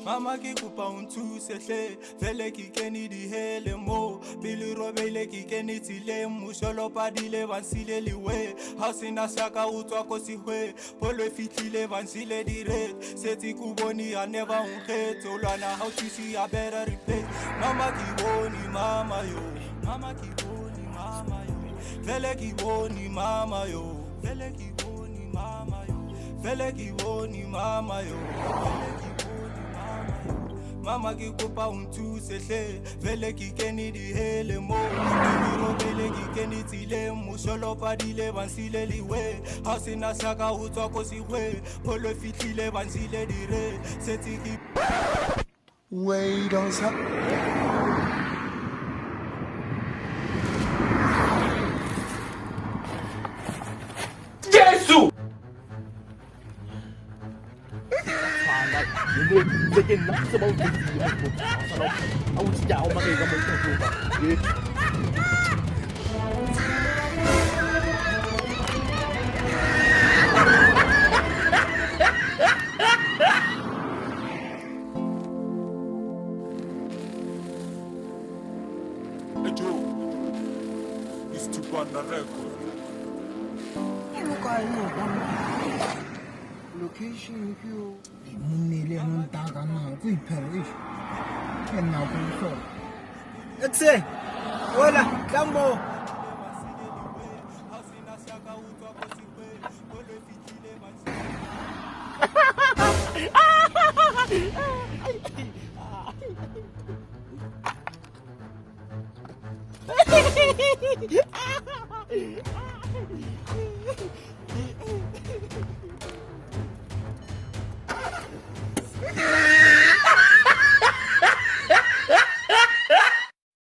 Mama ki kupa untuse hle vele ki keni di hele mo bili robele ki keni tile musholo padile vansile liwe hasina shaka utwa kosihwe polo fitlile vansile dire seti kuboni I never unhet olana how to see a better replay mama ki boni mama yo mama ki boni mama yo vele ki boni mama yo vele ki boni mama yo vele ki boni mama yo vele ki Mama ki kupa untuse hle vele ki keni di hele mo robele ki keni tile musholo padile vansile liwe hasina shaka utwa kosihwe polo fitlile vansile dire seti ki Wait on sa Yesu! Tôi nhìn nó sao bao nhiêu gì mà sao đâu ông chỉ chào mà thì có một cái chuột gì Joe is to ban the record location 그 문내려는 다가나 그 페르이 옛날 공소 엑세 올라 깜보